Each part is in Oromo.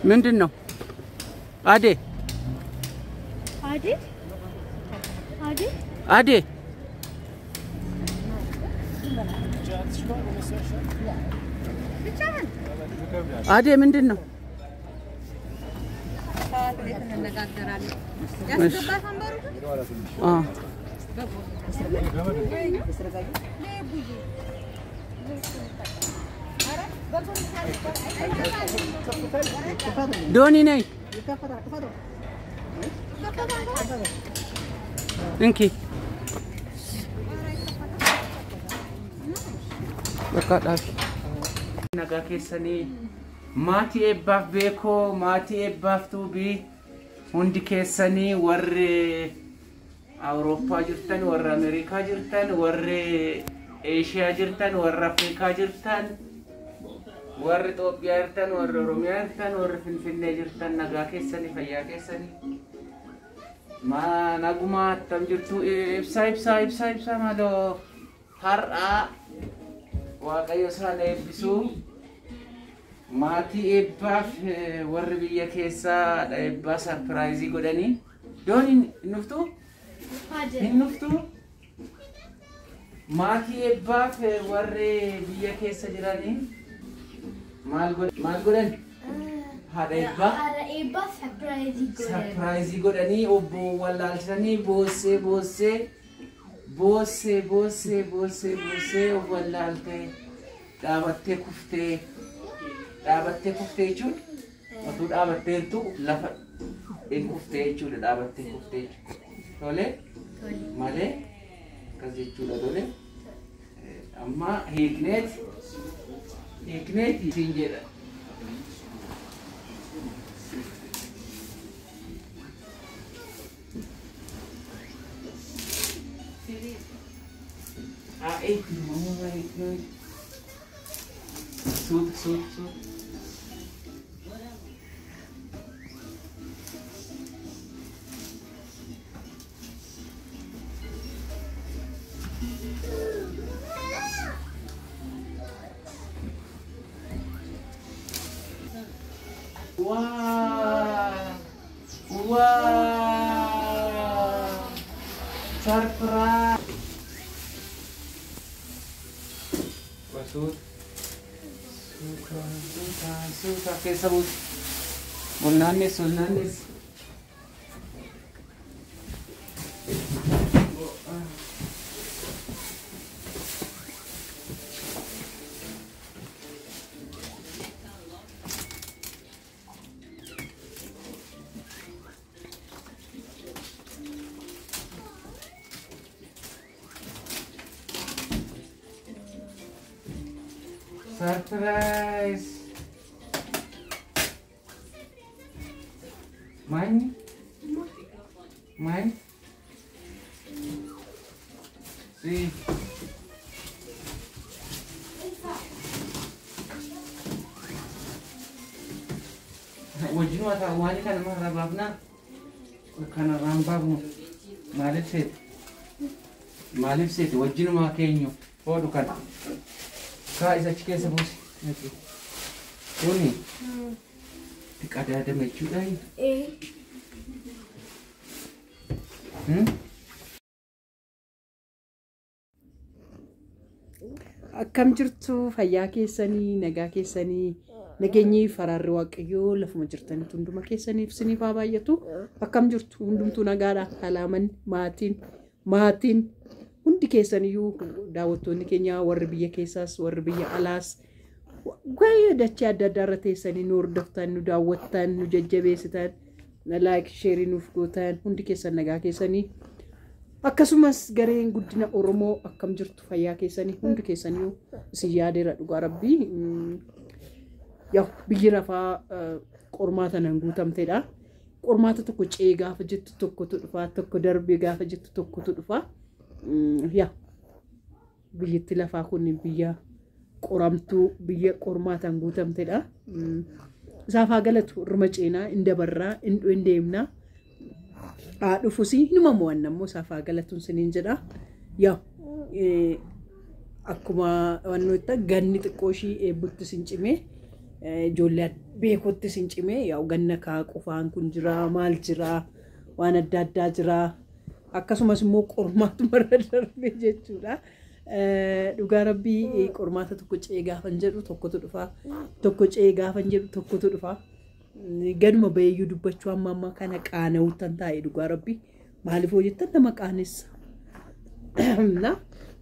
ምንድን ነው አዴ አዴ አዴ አዴ አዴ ምንድን ነው دوني ناي انكي بقى نغا كيسني ماتي اباف بيكو ماتي اباف توبي هندي كيسني ور اوروبا جرتن ور امريكا جرتن ور ايشيا جرتن ور افريقيا جرتن ور إثيوبيا جرتن ور روميا جرتن ور فنفنة جرتن نغا كيسني فيا كيسني ما نغما تم جرتو إبسا مالو هرأ واقعي وصلنا يبسو ماتي إباف ور بيا كيسا إبا سرپرايزي قداني دوني نفتو؟ نفتو؟ ماتي إباف ور بيا كيسا جراني مال قدان؟ هذا إبا سرپرايزي قداني أبو والالتاني بوسي والالتي دابتي كفتي جون وتو دابتي تو لفا إن كفتي جون دابتي كفتي تولي مالي كذي جون تولي أما هيكنت يسينجر إيه ماما إيه سود wow surprise Masud suka kesabut Sulnanis surprise mine see wajinu ata wani kana marababna kana rambabu malif set wajinu ma kenyo hodu kana ka isa cike sabusi nake woni kada da mai cudai akkam jirtu fayyaa keessanii nagaa keessanii nageenyi fararri waaqayyoo lafuma jirtanitti hunduma keessaniif siniif haa baay'atu akkam jirtu hundumtuu nagaadha kalaaman maatiin hundi keessaniyyuu daawwattoonni keenya warri biyya keessaas warri biyya alaas guyyaa dachee adda addaa irra teessanii nu hordoftan nu daawwattan nu jajjabeessitan like share nuuf gootan hundi keessan nagaa keessanii akkasumas gareen guddina Oromoo akkam jirtu fayyaa keessanii hundi keessaniyyuu isin yaadeera dhugaa rabbii yaa biyyi rafaa qormaata nan guutamteedha qormaata tokko cee gaafa jettu tokkotu dhufa tokko darbee gaafa jettu tokkotu dhufa yaa biyyatti lafaa kun biyya qoramtuu biyya qormaatan guutamteedha saafaa galatu irma ceenaa indabarraa indeemna dhufusi numa mo'annammoo saafaa galatuun siniin jedha yaa akkuma wanno itti ganni xiqqooshii eebbutti sincimee ijoollee beekutti sincimee yaa ganna kaa qofaan kun jira maal jira waan adda addaa jira akkasumas immoo qormaatu marra darbee jechuudha dhugaa rabbii qormaata tokko cee gaafan jedhu tokkotu dhufa tokko cee gaafan jedhu tokkotu dhufa ganuma bayyuu dubbachuu amma kana qaana'uutan taa'e dhugaa rabbii maaliif hojjettan nama qaanessa na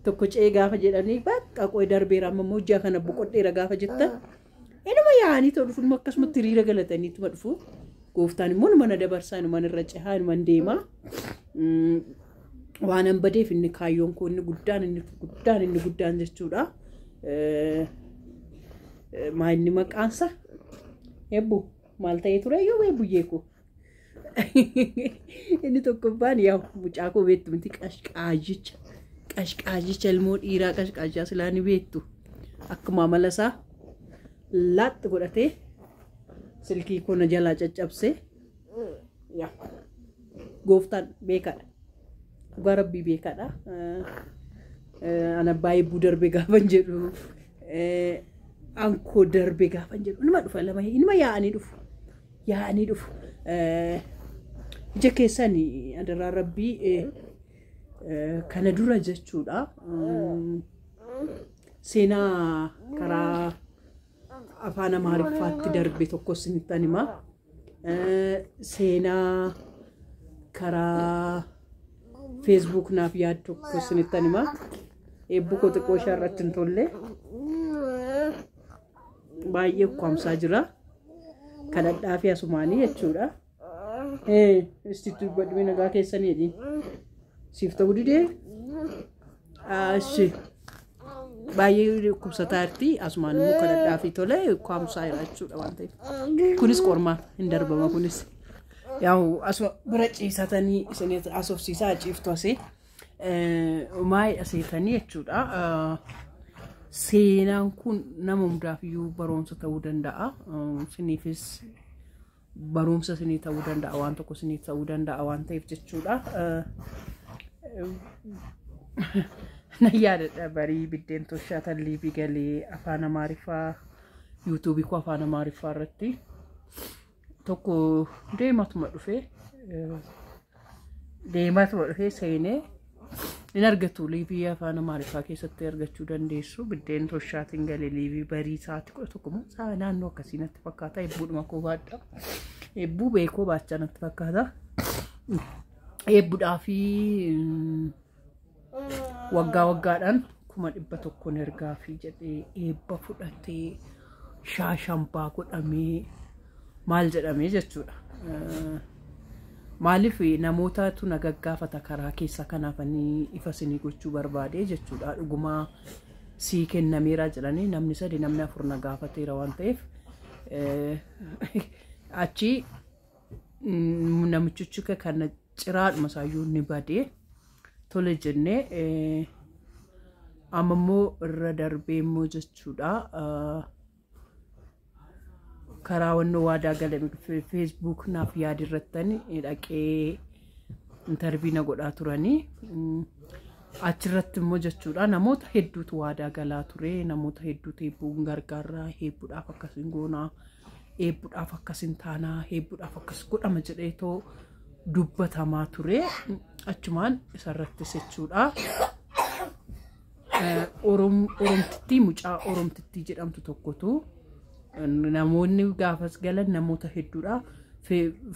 tokko cee gaafa jedhanii bakka qoy darbeera amma hojjaa kana boqodheera gaafa jettan inuma yaanii ta'u dhufu akkasumatti hiriira galatanii tuma dhufu gooftaan immoo mana dabarsaa mana irra cehaa man deema waan an badeef inni kaayyoon koo inni guddaan jechuudha maa inni maqaansa eebbu maal ta'ee ture yoo eebbuyyee koo inni tokkoffaan yaa mucaa koo beektu miti qashqaajicha ilmoo dhiiraa qashqaajaa silaa ni beektu akkuma amala isaa laaxxi godhatee silkii koo na jalaa caccabsee yaa gooftaan beekaadha dhugaa rabbii beekaadha ana baay'ee buu darbee gaafan jedhu ankoo darbee gaafan jedhu inuma dhufa lama inuma yaa'anii dhufu ija keessanii adaraa rabbii kana dura jechuudha seenaa karaa afaan amaariffaatti darbe tokko sinittan hima seenaa karaa Facebook naaf yaad tokko sinittan hima eebbu koo xiqqoo ishaarratti hin tolle baay'ee ukkaamsaa jira kadhadhaa fi asumaanii jechuudha istitu badhii nagaa keessaniidhi siif ta'uu didee ashi baay'ee kubsataa irti asumaan immoo kadhadhaa fi tole ukkaamsaa jira jechuudha waan ta'eef kunis qormaata hin darbama kunis yaa'u asuma bira ciisatanii isin asofsiisaa ciiftu asii maayii aseetanii jechuudha seenaan kun nama hundaaf iyyuu barumsa ta'uu danda'a siniifis barumsa sinii ta'uu danda'a waan tokko sinii ta'uu danda'a waan ta'eef jechuudha na yaadadha barii biddeen toshaatan liibii galee afaan amaariffaa yuutuubii koo afaan amaariffaa irratti tokko deematuma dhufee seenee in argatu liibii afaan amaariffaa keessatti argachuu dandeessu biddeen toshaatiin galee liibii barii isaatti kudha tokko moo saa naannoo akkasii natti fakkaata eebbuudhuma koo baadha eebbuu beekoo baachaa natti fakkaata eebbuudhaa fi waggaadhaan 100 ergaa fi jedhee eebba fudhatee shaashambaa godhamee maal jedhamee jechuudha maaliif namootatu nagaggaafata karaa keessa kanaafanii ifa sinii gochuu barbaade jechuudha dhugumaa sii kennameera jedhanii namni 3 namni 4 nagaafateera waan ta'eef achi namichichi kana ciraadhuma saayyuu ni badee tole jennee amma immoo irra darbee immoo jechuudha karaa wannoo waadaa galame Facebook naaf yaad irrattanii dhaqee interviina godhaa turanii achirratti immoo jechuudha namoota hedduutu waadaa galaa ture namoota hedduutu eebbuun gargaaraa eebbuudhaaf akkasiin goonaa eebbuudhaaf akkasiin taanaa eebbuudhaaf akkas godhama jedheetoo dubbatamaa ture achumaan isarrattis jechuudha oromtittii mucaa oromtittii jedhamtu tokkotu namoonni gaafas galan namoota hedduudha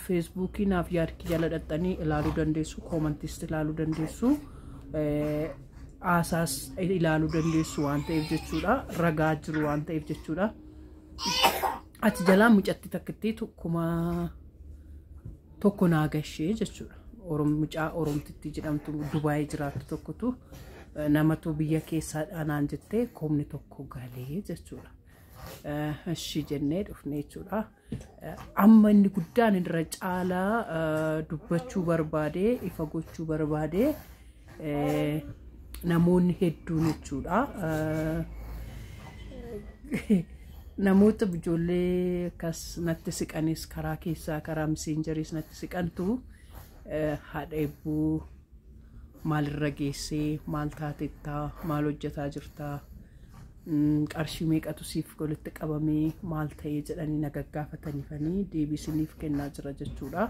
Facebookii naaf yaadki jala dhaxxanii ilaaluu dandeessu koomantiis ilaaluu dandeessu aasaas ilaaluu dandeessu waan ta'eef jechuudha ragaa jiru waan ta'eef jechuudha achi jalaa mucatti takkittii tokko naagashee jechuudha mucaa oromtittii jedhamtu Dubaayii jiraattu tokkotu namatu biyya keessaa dhaanaan jettee koomni tokko galee jechuudha እሺ ጀነድ ኡፍኔቹዳ አመን ጉዳን እንድረጫላ ዱበቹ በርባዴ ይፈጎቹ በርባዴ ናሞን ሄዱንቹዳ ናሞት ብጆሌ ካስ ነትስቀኔስ ካራኬሳ ካራ ሜሴንጀሪስ ነትስቀንቱ ሃደቡ maalirra geessee maal taatettaa maal hojjetaa jirtaa qarshii meeqatu siif walitti qabamee maal ta'ee jedhanii na gaggaafataniifanii deebisiniif kennaa jira jechuudha.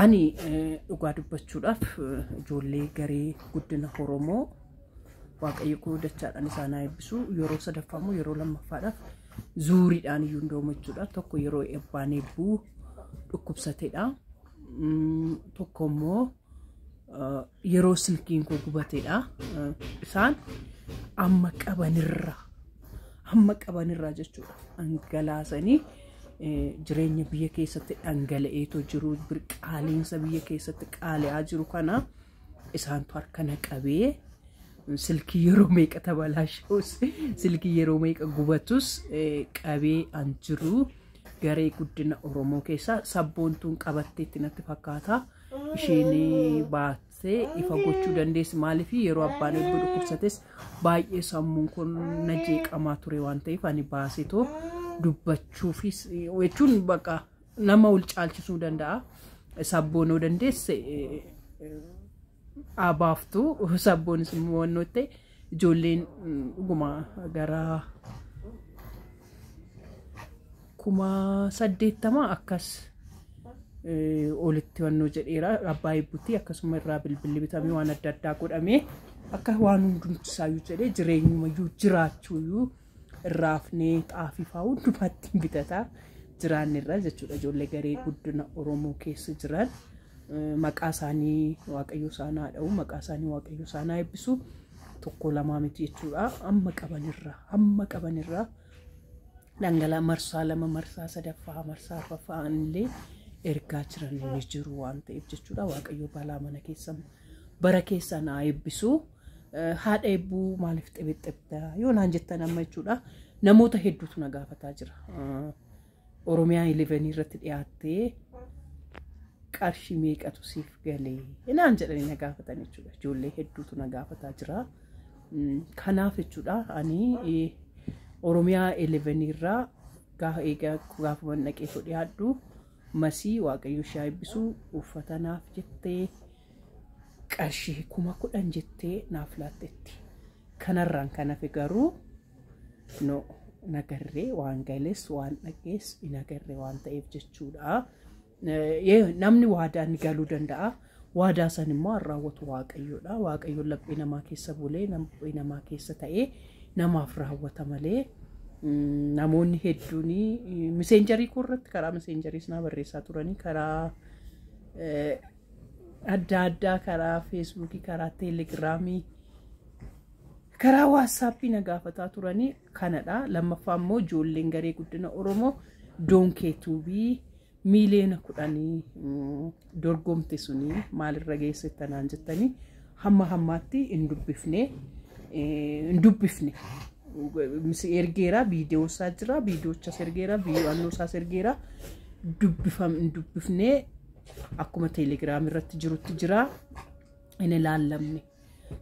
Ani dhugaa dubbachuudhaaf ijoollee garee guddina Oromoo waaqayyo koo dachaadhaan isaan eebbisu yeroo sadaffamu yeroo lammaffaadhaaf zuuriidhaan iyyuu ndoomachuudha. Tokko yeroo eebbaan eebbuu dhukkubsateedha. Tokko immoo yeroo silkiin koo gubateedha. Isaan amma qabanirra jechuudha. Dhangalaasanii jireenya biyya keessatti dhangala'eetu jiru qaaleensa biyya keessatti qaali'aa jiru kana isaantu harka naqabee silkii yeroo meeqa tabalaashus silkii yeroo meeqa gubatus qabee an jiru garee guddina Oromoo keessa sabboontuun qabatteetti natti fakkaata. Isheen baatee ifa gochuu dandeessi maaliif yeroo abbaan eebbuu dhukkubsates baay'ee sammuun kun na jeeqamaa ture waan ta'eef ani baaseetoo dubbachuufis jechuun baqa nama ol caalchisuu danda'a. Sabboonoo dandeesse abaaftu sabboonis immoo wannoo ta'e ijoolleen dhuguma gara 80 akkas olitti wannoo jedheera abbaa eebbuutti akkasuma irraa bilbilli bitamee waan adda addaa godhamee akka waan hundumtisaayyuu jedhee jireenyumayyuu jiraachuuyyuu irraafnee xaafii fa'aa hundumaatti bitataa jiraannirra jechuudha. Ijoollee garee guddina Oromoo keessa jiran maqaa isaanii waaqayyo isaan haa dha'u maqaa isaanii waaqayyo isaan haa eebbisu tokko lamaa miti jechuudha. Amma qabanirra dhangala'aa marsaa lama marsaa sadaffaa marsaa arfaffaa illee ergaa jiran ni jiru waan ta'eef jechuudha. Waaqayyo balaa mana keessa bara keessa haa eebbisu. Haadha eebbuu maaliif xibixibda yoo naan jettan amma jechuudha. Namoota hedduutu na gaafataa jira. Oromiyaa 11 irratti dhiyaattee qarshii meeqatu siif galee naan jedhanii na gaafatan jechuudha. Ijoollee hedduutu na gaafataa jira. Kanaaf jechuudha ani Oromiyaa 11 irraa gaafa dhaqee dhiyaadhu masii waaqayyo ishee eebbisu uffata naaf jettee qarshii 10,000 jettee naaf laatteetti. Kanarraan kan hafe garuu no nagarree waan galees waan dhagees nagarree waan ta'eef jechuudha. Namni waadaan galuu danda'a. Waadaa san immoo raawwatu waaqayyoodha. Waaqayyoon laphee namaa keessa bulee laphee namaa keessa ta'ee namaaf raawwata malee namoonni hedduun messengerii irratti karaa messengeriis na barreessaa turanii karaa adda addaa karaa feesbuukii karaa teelegiraamii karaa waatsaappii na gaafataa turanii kanadha. Lammaffaa immoo ijoolleen garee guddina Oromoo doonkeetuubii miiliyoona 10 dorgomte suni maalirra geessettanaan jettanii hammaatti hin dubbifne ergeera viidiyoo isaa jira viidiyoochas ergeera viidiyoo isaas ergeera dubbifne akkuma teelegiraam irratti jirutti jira inni laallamne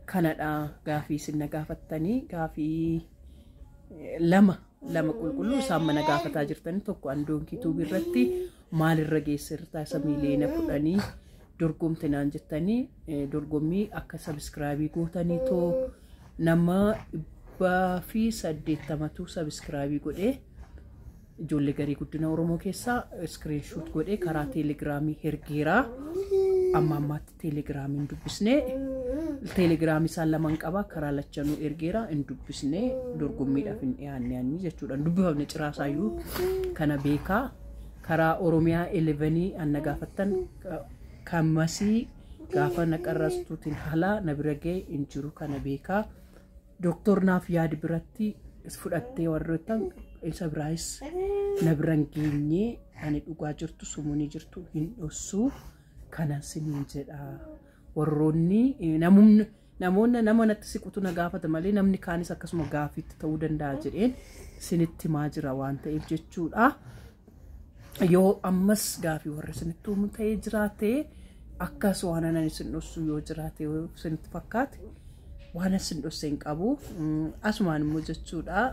kanadha. Gaafii isin gaafattanii gaafii lama qulqulluu isaan mana gaafataa jirtanii tokko doonkeetuubii irratti maalirra geessertaa isa miiliyoona 10 dorgomte naan jettanii dorgommii akka sabskraayibii gootanii too nama 180 sabskraayibii godhee ijoollee garee guddina Oromoo keessaa iskiriinshoot godhee karaa teelegiraamii ergeera. Ammaatti teelegiraamiin dubbisnee teelegiraamii isaan lamaan qaba karaa lachanuu ergeera hin dubbisnee dorgommiidhaaf hin dhiyaanne jechuudha. Dubbifamne ciraasaayuu kana beekaa karaa Oromiyaa 11 anna gaafattan kan masii gaafa naqarrastuutiin halaa na bira ga'e hin jiru kana beekaa. Doktor naaf yaadi biratti fudhattee warroottan isa biraayis na biran geenyee ani dhugaa jirtu sumuunii jirtu hin dhossu kanan siniin jedha. Warroonni namoonni nama natti siqutu na gaafata malee namni kaanis akkasuma gaafiitti ta'uu danda'a jedheen sinitti maa jira waan ta'eef jechuudha. Yoo ammas gaafii warra sinitti uumu ta'ee jiraate akkas waan anan isin dhossu yoo jiraate sinitti fakkaate waan isin dhosse hin qabu. Asumaan immoo jechuudha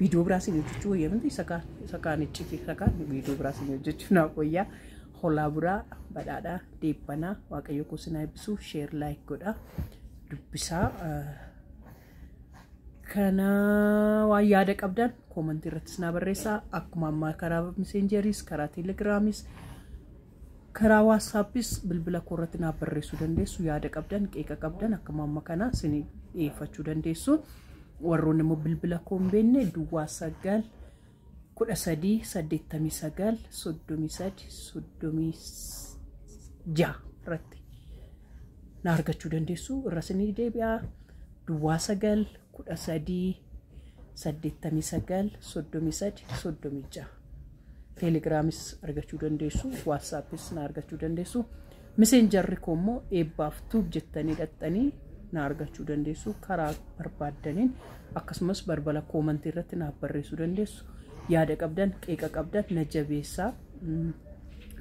viidiyoo biraasiin hojjechuu wayyaa miti isa kaan icciitii isa kaan viidiyoo biraasiin hojjechuu naa qoyyaa Hollaa buraa badhaadhaa deebbanaa waaqayyo koo sinaa eebbisu share like godha dubbisaa kana waan yaada qabdan comment irratti sinaa barreessaa akkuma ammaa karaa messengeris karaa telegramis karaa whatsappis bilbila koo irratti naa barreessuu dandeessu yaada qabdan qeeqa qabdan akkuma amma kana sinii dhiyeeffachuu dandeessu warroonni immoo bilbila koo hin beekne duwwaa 9 13 33 irratti na argachuu dandeessu irra sinii deebi'aa duwwaa 9 13 33 telegramis argachuu dandeessu whatsappis na argachuu dandeessu messengerri koo immoo eebbaaf tuub jettanii dhaxxanii na argachuu dandeessu karaa barbaadaniin akkasumas balbala comment irratti na barreessuu dandeessu yaada qabdan qeeqa qabdan na jabeessaa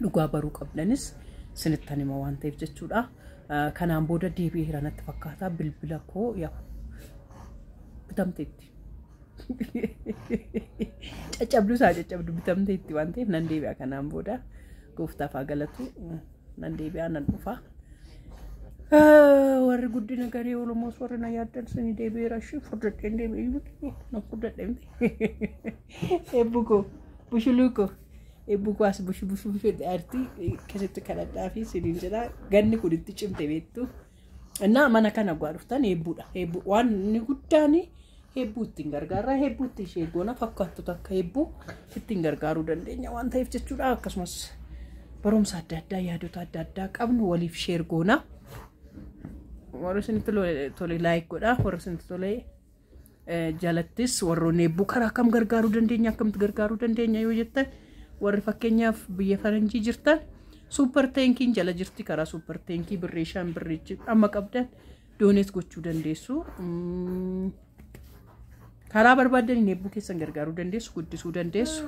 dhugaa baruu qabdanis sinittan hima waan ta'eef jechuudha kanaan booda deebi'eera natti fakkaata bilbila koo yaa bitamteetti caccabdu bitamteetti waan ta'eef nan deebi'a kanaan booda gooftaaf haa galatu nan deebi'a nan dhufa warri guddina garee olomoos warri na yaaddan sini deebi'eera shi furdadheen deebi'ee na furdadheen eebbuko bushuluko eebbuko as bushu fedhaarti keessatti kadhadhaa fi siniin jedha ganni kun itti cimte beektu እና mana kana gwaaduftan eebbuudha eebbu waan inni guddaani eebbuu ittiin gargaarraa eebbuu ittiin sheegoona fakkaattu takka eebbuu ittiin gargaaruu dandeenya waan ta'eef jechuudha akkasumas barumsa adda addaa yaadota adda addaa qabnu waliif sheergoona warri isinitti tole like godha warri isinitti tole jalattis warroonni eebbuu karaa kam gargaaruu dandeenya akkamitti gargaaruu dandeenya yoo jettan warri fakkeenyaaf biyya faranjii jirtan super tanking jala jirti karaa super tanking birreeshaan birreechi amma qabdan doonet gochuu dandeessu karaa barbaadan eebbuu keessan gargaaruu dandeessu guddisuu dandeessu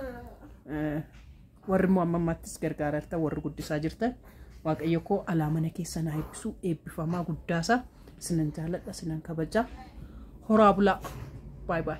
warri immoo ammaattis gargaararta warri guddisaa jirtan waaqayyo koo alaamana keessan haa eebbisu eebbifamaa guddaasaa sinan jaaladha sinan kabajaa horaa bulaa bye bye